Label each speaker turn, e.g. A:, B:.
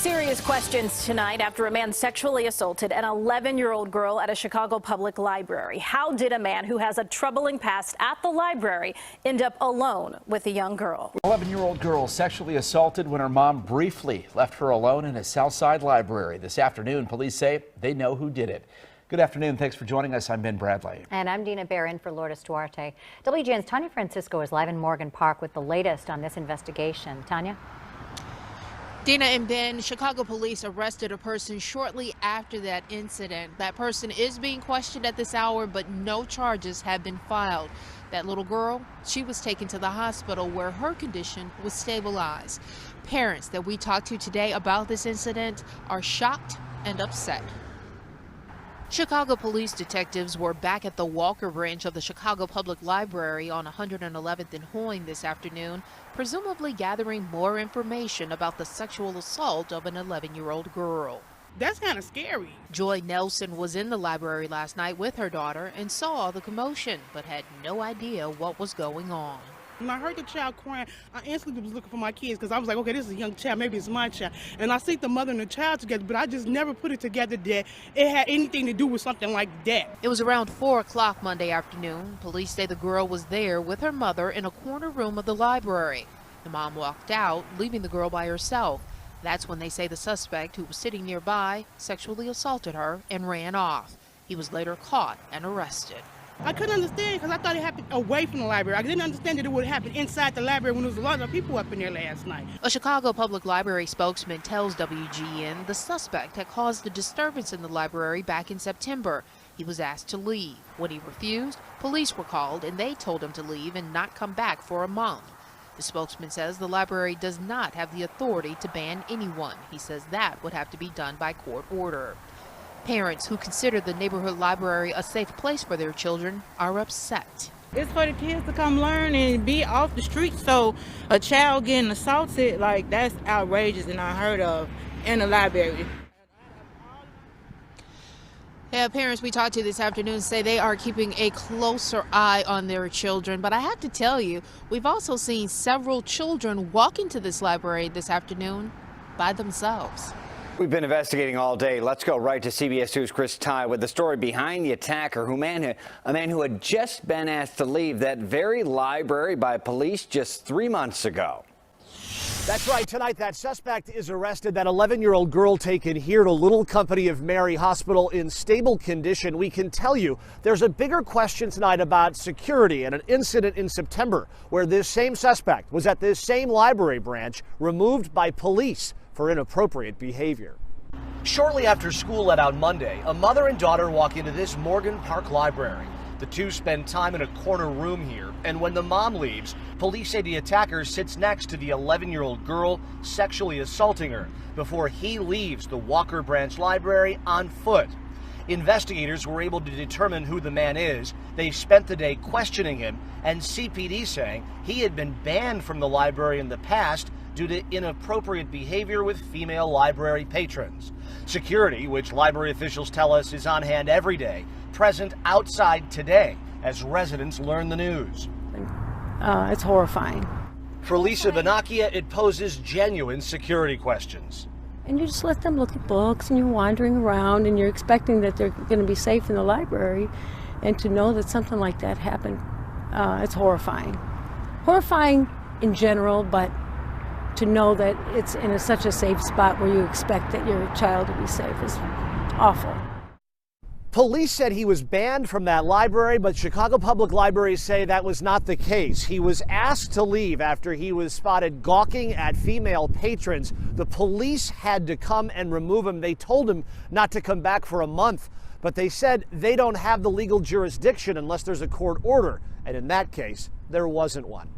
A: Serious questions tonight after a man sexually assaulted an 11-year-old girl at a Chicago public library. How did a man who has a troubling past at the library end up alone with a young girl?
B: 11-year-old girl sexually assaulted when her mom briefly left her alone in a Southside library. This afternoon, police say they know who did it. Good afternoon. Thanks for joining us. I'm Ben Bradley.
C: And I'm Dina Barron for Lourdes Duarte. WGN's Tanya Francisco is live in Morgan Park with the latest on this investigation. Tanya?
D: Dina and Ben, Chicago police arrested a person shortly after that incident. That person is being questioned at this hour, but no charges have been filed. That little girl, she was taken to the hospital where her condition was stabilized. Parents that we talked to today about this incident are shocked and upset. Chicago police detectives were back at the Walker branch of the Chicago Public Library on 111th and Hoyne this afternoon, presumably gathering more information about the sexual assault of an 11-year-old girl.
E: That's kind of scary.
D: Joy Nelson was in the library last night with her daughter and saw the commotion, but had no idea what was going on.
E: When I heard the child crying, I instantly was looking for my kids because I was like, okay, this is a young child, maybe it's my child. And I see the mother and the child together, but I just never put it together that it had anything to do with something like that.
D: It was around 4 o'clock Monday afternoon. Police say the girl was there with her mother in a corner room of the library. The mom walked out, leaving the girl by herself. That's when they say the suspect, who was sitting nearby, sexually assaulted her and ran off. He was later caught and arrested.
E: I couldn't understand because I thought it happened away from the library. I didn't understand that it would happen inside the library when there was a lot of people up in there last night.
D: A Chicago Public Library spokesman tells WGN the suspect had caused a disturbance in the library back in September. He was asked to leave. When he refused, police were called and they told him to leave and not come back for a month. The spokesman says the library does not have the authority to ban anyone. He says that would have to be done by court order. Parents who consider the neighborhood library a safe place for their children are upset.
F: It's for the kids to come learn and be off the street, so a child getting assaulted, like, that's outrageous and unheard of in a library.
D: Yeah, parents we talked to this afternoon say they are keeping a closer eye on their children. But I have to tell you, we've also seen several children walk into this library this afternoon by themselves.
G: We've been investigating all day. Let's go right to CBS 2's Chris Ty with the story behind the attacker, a man who had just been asked to leave that very library by police just 3 months ago.
H: That's right. Tonight, that suspect is arrested. That 11-year-old girl taken here to Little Company of Mary Hospital in stable condition. We can tell you there's a bigger question tonight about security and an incident in September where this same suspect was at this same library branch removed by police for inappropriate behavior. Shortly after school let out Monday, a mother and daughter walk into this Morgan Park library. The two spend time in a corner room here, and when the mom leaves, police say the attacker sits next to the 11-year-old girl, sexually assaulting her, before he leaves the Walker Branch Library on foot. Investigators were able to determine who the man is. They spent the day questioning him, and CPD saying he had been banned from the library in the past due to inappropriate behavior with female library patrons. Security, which library officials tell us is on hand every day, present outside today as residents learn the news.
I: It's horrifying.
H: For Lisa Benacchia, it poses genuine security questions.
I: And you just let them look at books and you're wandering around and you're expecting that they're going to be safe in the library, and to know that something like that happened, it's horrifying. Horrifying in general, but to know that it's in such a safe spot where you expect that your child to be safe is awful.
H: Police said he was banned from that library, but Chicago Public Libraries say that was not the case. He was asked to leave after he was spotted gawking at female patrons. The police had to come and remove him. They told him not to come back for a month, but they said they don't have the legal jurisdiction unless there's a court order. And in that case, there wasn't one.